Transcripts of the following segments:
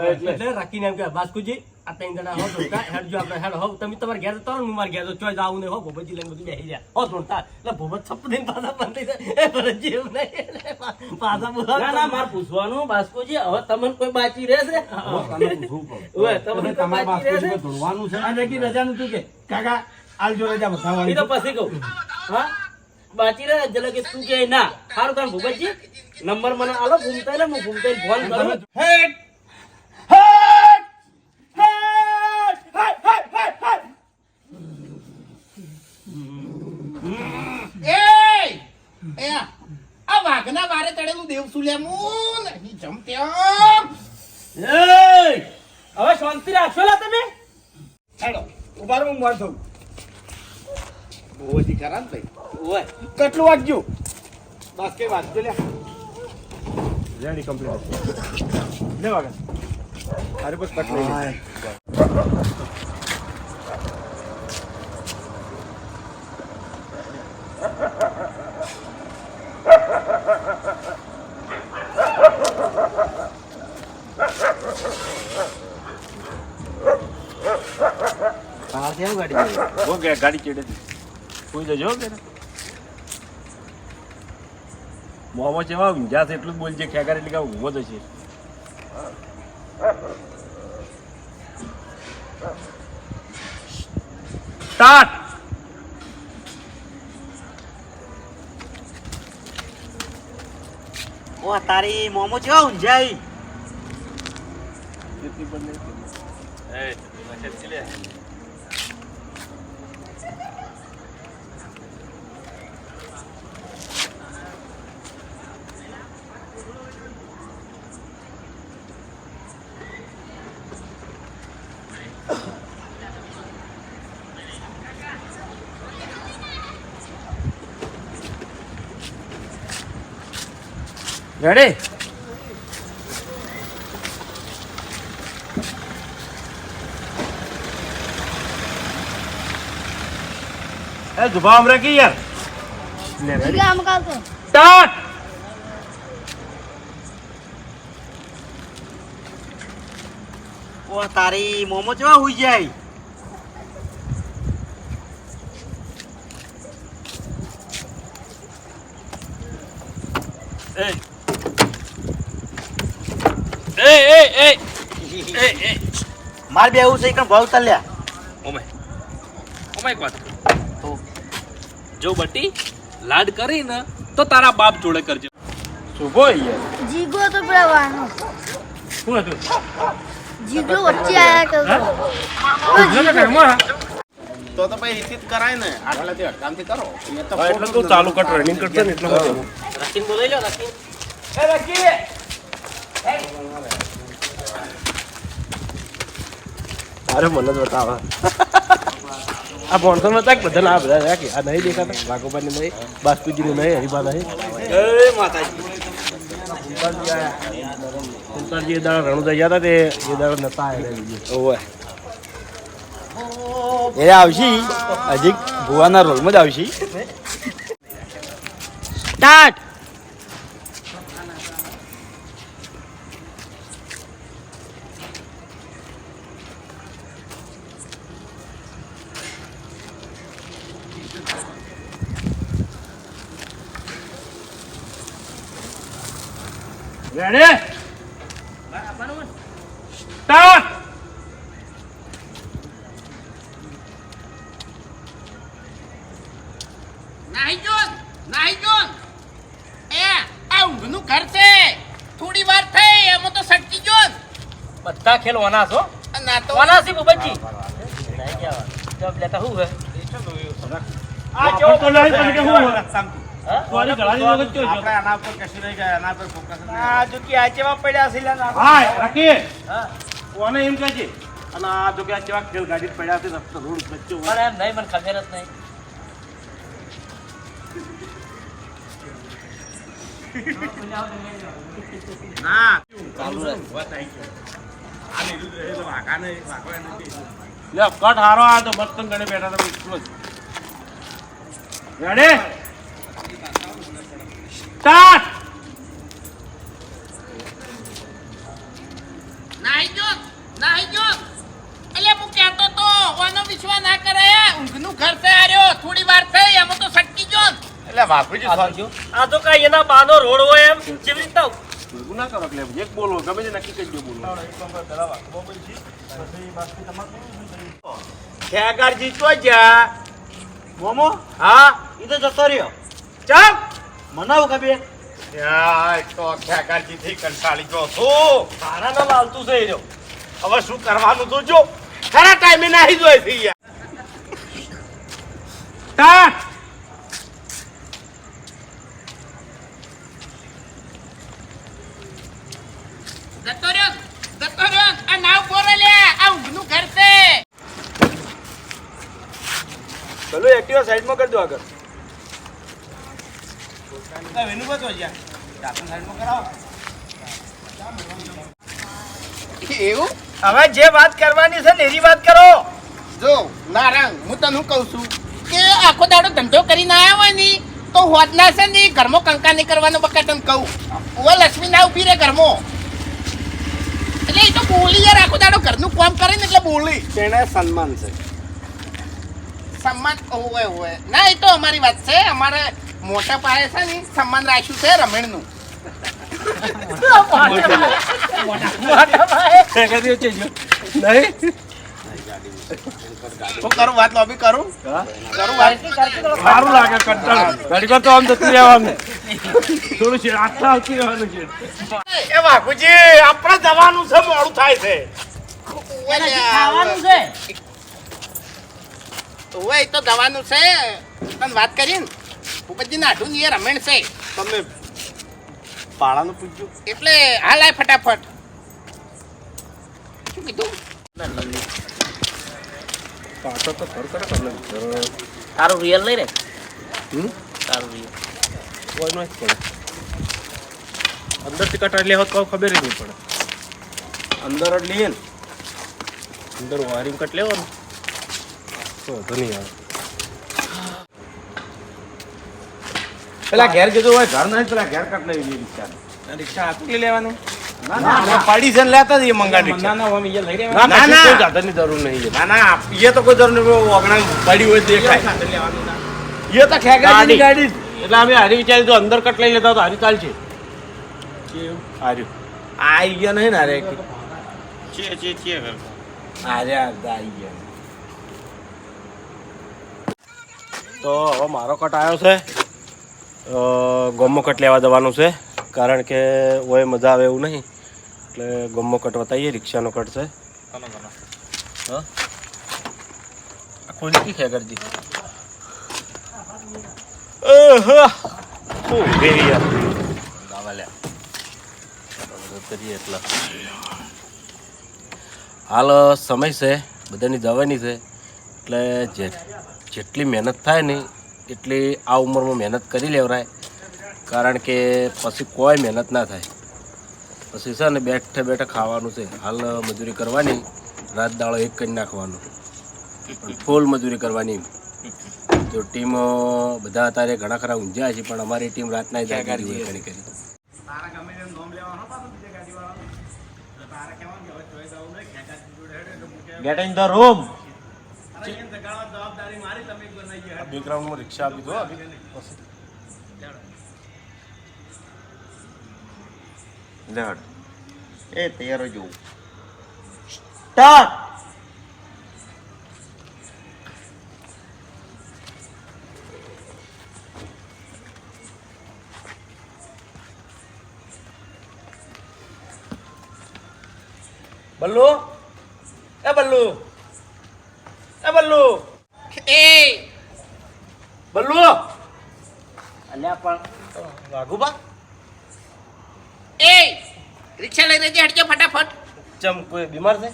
એટલે રાખીને એમ કે બાસ્કુજી આ ત્રણ જણા હો ધોતા હેડ જો આપણે હેડ હો તમે તમારે ઘેર તો હું માર ઘેર તો ચોય જાવું નહીં હો ભોબજી લઈને બધું બેહી જાય હો ધોતા એટલે ભોબત છપ દઈને પાછા બંધ થઈ જાય એ ભરજી એવું નહીં પાછા બોલા ના માર પૂછવાનું બાસ્કુજી હવે તમને કોઈ બાકી રહેશે ઓય તમને તમારે બાસ્કુજી ધોવાનું છે અને કે રજાનું તું કે કાકા આલ જો રજા બતાવવાની એ તો પછી કહું હા બાકી રહે જલે કે તું કે ના સારું કામ ભૂપતજી નંબર મને આલો ઘૂમતા ને હું ઘૂમતા ફોન કરું હેડ આ વાઘના વારે ચડેલું દેવસુ લેમું નહીં જમતે હવે શાંતિ રાખશો લા તમે હેડો ઉભા રહો હું માર થઉં બહુજી ખરા ને ભાઈ ઓય કેટલું વાગ્યું બસ કે વાગજો લે રેડી કમ્પ્લીટ લે વાગા અરે બસ કટ લઈ ગાડી ચેડે કોઈ જજો કે મોમો જેવા ઊંઝા છે એટલું જ બોલજે ખેગાર એટલે કે ઊંઘો તો છે સ્ટાર્ટ ઓ તારી મોમો જેવા ઊંઝાઈ રેડી એ જુબામ રાખી યાર લે રેડી કામ કરતો સ્ટાર્ટ ઓ તારી મોમો જેવા હોઈ જાય માર બે એવું છે કે ભાવ ચાલ્યા ઓમે એક વાત તો જો બટી લાડ કરી ને તો તારા બાપ જોડે કરજો શુભો યાર જીગો તો પ્રવાનો શું હતું જીગો વચ્ચે આયા કરતો તો ભાઈ રીતિત કરાય ને આગળથી અટકામથી કરો એટલે તું ચાલુ કર ટ્રેનિંગ કરશે ને એટલે રકીન બોલાઈ લો રકીન એ રકી અરે મને જ બતાવા આ બોણસો માં તક બધા આ બધા રાખી આ નહીં દેખાતા વાઘોબાની નહીં બાસ્કુજીની નહીં હરિબા નહીં એ માતાજી સુલતાનજી એ દાડા રણુદા ગયા હતા તે એ દાડા નતા આવ્યા ઓવે એ આવશી હજી ભુવાના રોલમાં જ આવશી સ્ટાર્ટ રેડી સ્ટાર્ટ થોડી વાર થઈ એમાં તો સટકી ગયો બધા ખેલ વના છો ના તો વના સી બચ્ચી નહીં ગયા જબ લેતા હું હે આ કેવો તો નહીં પણ કે હું હા તોરી ગળાની વગર જો આપણે આના પર કશું નહીં ગયા આના પર ફોકસ આ જો કે આ ચેવા પડ્યા છે લા હા રાખી હા કોને એમ કહે છે અને આ જો કે આ કેવા ખેલ ગાડી પડ્યા છે રસ્તો રોડ વચ્ચે પણ એમ નહીં મને ખબર જ નહીં ના ચાલુ રહે આ લીધું રહે તો વાઘાને વાઘો એને લે કટ હારો આ તો બર્તન ગણે બેઠા તો એટલું જ રેડી સ્ટાર્ટ નાહી ગયો નાહી ગયો એટલે હું કહેતો તો ઓનો વિશ્વાસ ના કરે ઊંઘનું ઘર છે આર્યો થોડી વાર થઈ એમાં તો સટકી ગયો એટલે બાપુજી આ તો કઈ એના બાનો રોડ હોય એમ કેવી રીતના ભેગું ના કરો એટલે એક બોલો ગમે તે નક્કી કરી દો બોલો ખેગારજી તો જા મોમો હા ઈ તો જતો રહ્યો ચાલ મનાવ કબે યાર તો ખેગારજી થી કંટાળી ગયો છું તારા ના લાલતું છે એ રહ્યો. હવે શું કરવાનું તો જો ખરા ટાઈમે નાહી જોઈ છે યાર તા જતો રહ્યો આ નાવ બોરે લે આ ઊંઘનું ઘર છે ચલો એક્ટિવા સાઈડમાં કરી દો આગળ એવું હવે જે વાત કરવાની છે ને એની વાત કરો જો નારાયણ હું તને કહું છું કે આખો દાડો ધંધો કરીને આવ્યા હોય ને તો હોદના છે ને ઘરમાં કંકા નહીં કરવાનો બકા તને કહું ઓ લક્ષ્મી ના ઉભી રહે ઘરમાં એટલે એ તો બોલી યાર આખો દાડો ઘરનું કામ કરે ને એટલે બોલી તેને સન્માન છે સન્માન ઓવે ઓવે ના એ તો અમારી વાત છે અમારે મોટા પાયે છે ને સન્માન રાખ્યું છે રમેણનું તો કરું વાત લોબી કરું સારું લાગે કંટાળો ઘડીકો તો આમ જતું રહેવાનું થોડું છે આટલા આવતી રહેવાનું છે એ બાપુજી આપણે જવાનું છે મોડું થાય છે ખાવાનું છે ઓવે એ તો દવાનું છે તને વાત કરી ને ભૂપતજી નાઠું ને એ રમેણ છે તમે પાળાનું પૂછ્યું એટલે હાલ આય ફટાફટ શું કીધું પાછો તો ખર કરે તમને તારું રિયલ નહીં રે હમ તારું રિયલ કોઈ નો જ પડે અંદરથી કટાડી લેવા તો ખબર જ નહીં પડે અંદર જ લઈએ ને અંદર વાયરિંગ કટ લેવાનું તો વાંધો નહીં આવે પેલા ઘેર જતો હોય ઘર નહીં પેલા ઘેર કટ લઈ લઈએ રિક્ષા આટલી લેવાની ના પાડી છે ને લેતા જઈએ મંગાડી ના ના અમે લઈ ના, રહ્યા ના. કોઈ સાધનની જરૂર નહીં ના ના એ તો કોઈ જરૂર નહીં ઓગણા પડી હોય દેખાય એ તો ખેગાડી ગાડી એટલે અમે હારી વિચારી તો અંદર કટ લઈ લેતા તો હારી ચાલશે હાર્યું આ ગયા નહીં ને અરે છે અરે આવી ગયા તો હવે મારો કટ આવ્યો છે ગોમો કટ લેવા જવાનું છે કારણ કે ઓય મજા આવે એવું નહીં એટલે ગોમો કટ બતાવીએ રિક્ષાનો કટ છે હા ખોલી કી ખેગરજી એટલા હાલ સમય છે બધાની જવાની છે એટલે જેટલી મહેનત થાય ને એટલી આ ઉંમરમાં મહેનત કરી લેવરાય કારણ કે પછી કોઈ મહેનત ના થાય પછી છે ને બેઠે બેઠે ખાવાનું છે હાલ મજૂરી કરવાની રાત દાડો એક કરી નાખવાનું પણ ફૂલ મજૂરી કરવાની જો ટીમ બધા અત્યારે ઘણા ખરા ઊંઝ્યા છે પણ અમારી ટીમ રાતના જાગી હોય ઘણી કરી ગેટ ઇન ધ રૂમ બેકગ્રાઉન્ડમાં રિક્ષા આપી દો લેડ એ તૈયાર જો સ્ટાર્ટ બલ્લુ એ બલ્લુ એ બલ્લુ એ બલ્લુ અલ્યા પણ વાઘુબા એ રિક્ષા લઈને જે હટજો ફટાફટ ચમ કોઈ બીમાર છે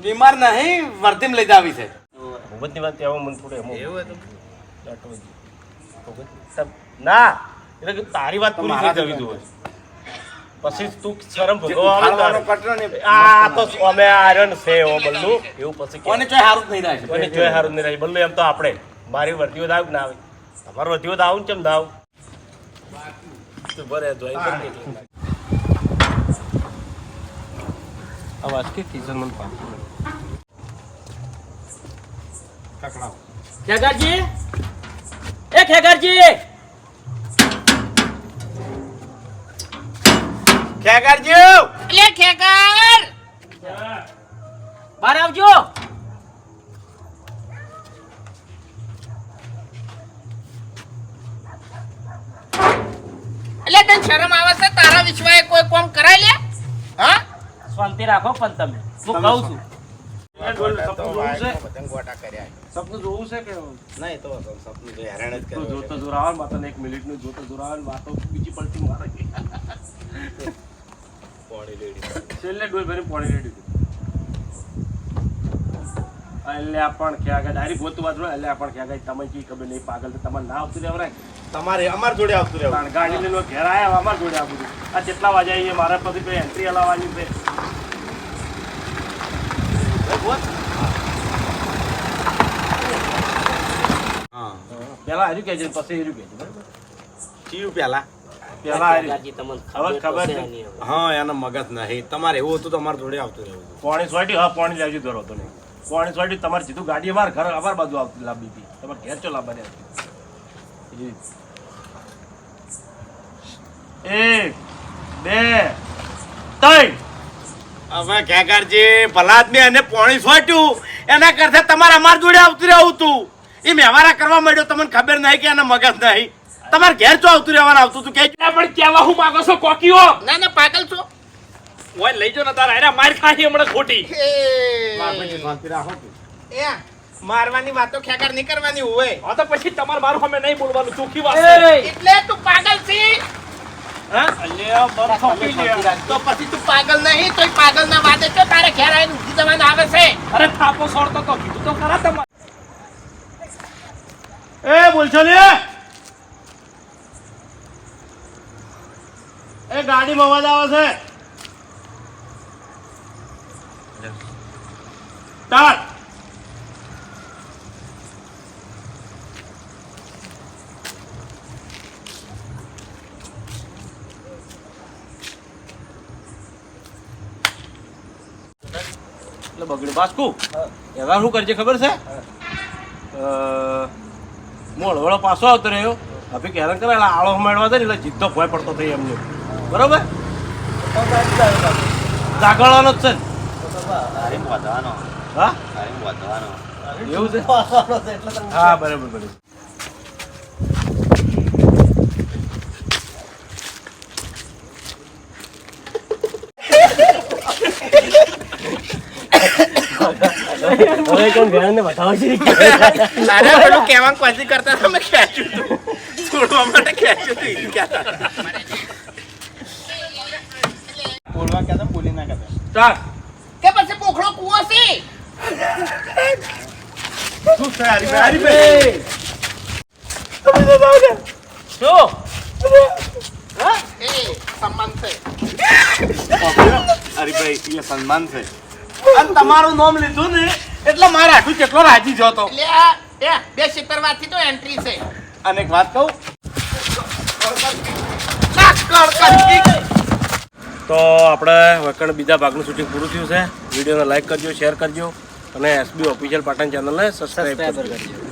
બીમાર નહીં વર્ધીમ લઈ આવી છે ભૂપતની વાત ત્યાં મને થોડું એમ એવું હતું ના એટલે કે તારી વાત પૂરી થઈ જવી જોઈએ પછી તું શરમ ભોગવવાનો આ તો અમે આર્યન છે ઓ બલ્લુ એવું પછી કોને ચોય હારું જ નહીં રહે કોઈને જોઈ હારું નહીં રહી બલ્લુ એમ તો આપણે મારી વર્તીઓ દાવ ના આવે તમારો વર્તીઓ દાવ ને ચમ દાવ તું બરે જોઈ આ વાસ્કે કિચન મને પાછું ખેગારજી, એ ખેગારજી, ખેગારજી એટલે ખેકર બહાર આવજો. એટલે તને શરમ આવે છે તારા વિશ્વાએ કોઈ કામ કરાય લે હા શાંતિ રાખો પણ તમે, હું કહું છું. સપનું જોવું છે કે નહીં તો સપનું તો હેરાન જ તું જોતો જોરાવા માતા 1 મિનિટનું જોતો જોરાવા વાતો બીજી પડતી મારે છેલ્લે ડોલ ભરી પાણી રેડી એટલે આપણ ખ્યાગા ડાયરી ગોતું વાતરો એટલે આપણ ખ્યાગા તમે કી ખબર નહીં પાગલ તો તમારે ના આવતું રહેવરાય તમારે અમાર જોડે આવતું રહેવું કારણ ગાડી લઈને ઘેર આયા અમાર જોડે આ બધું આ કેટલા વાગે આવીએ મારા પછી કોઈ એન્ટ્રી હલાવવાની છે હા પેલા હાર્યું કહેજે પછી હાર્યું કહેજે બરાબર ચીયું પેલા પેલા હાર્યું ખેગારજી, તમને હવે ખબર તો છે છે. નહીં હવે. હા એના મગજ નહીં તમારે એવું હતું તો અમારા જોડે આવતું રહેવું પાણી સોટી હા પાણી લાવજો ધરો તો નહીં પાણી સોટી તમારે સીધું ગાડી અમાર ઘર અમાર બાજુ આવતી લાવવી હતી તમારે ઘેર ચો લાવવાની હતી 1 2 3 હવે ખેગારજી ભલા આદમી એને પાણી છોટ્યું એના કરતા તમારે અમારા જોડે આવતું રહેવું તું એ વ્યવહાર કરવા માંડ્યો તમને ખબર નહીં કે એના મગજ નહીં તમારે ઘેર ચો આવતું રહેવાનું આવતું તું કે પણ કેવા હું માંગો છો કોકીઓ ના ના પાગલ છો ઓય લઈ જો ને તારા એના માર ખાઈ હમણાં ખોટી એ મારવાની વાતો ખેકર નહીં કરવાની હોય હા તો પછી તમારે મારું સામે નહીં બોલવાનું ચોખ્ખી વાત છે એટલે તું પાગલ છે હા અલ્યા બરફ આપી લે તો પછી તું પાગલ નહીં તોય પાગલ ના વાદે તો તારે ઘેર આવીને ઊંઘી જવાનું આવે છે અરે થાપો છોડતો તો કીધું તો ખરા તમારે એ બોલશો ને એ ગાડીમાં અવાજ આવે છે સ્ટાર્ટ એટલે બગડ્યું બાસ્કુ એવા શું કરજે ખબર છે મોળ વળો પાછો આવતો રહ્યો હવે હેરાન કરે એટલે આળો મારવા દે ને એટલે જીદ્દો ભય પડતો થઈ એમને બરોબર જાગવાનો જ છે ને? હા એવું છે હા બરાબર બરાબર હવે કોણ ઘેરને બતાવે છે અરે પેલું કહેવાનું કોશિશ કરતા તમે ખેંચ્યું તું છોડવા માટે ખેંચ્યું તું ઈ કહેતા બોલવા કહેતા બોલી ના કહેતા સ્ટાર્ટ કે પછી પોખડો કૂવો છે શું છે હરીભાઈ શું? એ સન્માન છે હરીભાઈ એ સન્માન છે અને તમારું નામ લીધું ને એટલે મારે આટલું કેટલો રાજી જો તો એટલે આ એ 270 તો એન્ટ્રી છે અને એક વાત કહું તો આપણે વકણ બીજા ભાગનું શૂટિંગ પૂરું થયું છે વિડીયોને લાઈક કરજો શેર કરજો અને એસબી ઓફિશિયલ પાટણ ચેનલને સબસ્ક્રાઈબ કરજો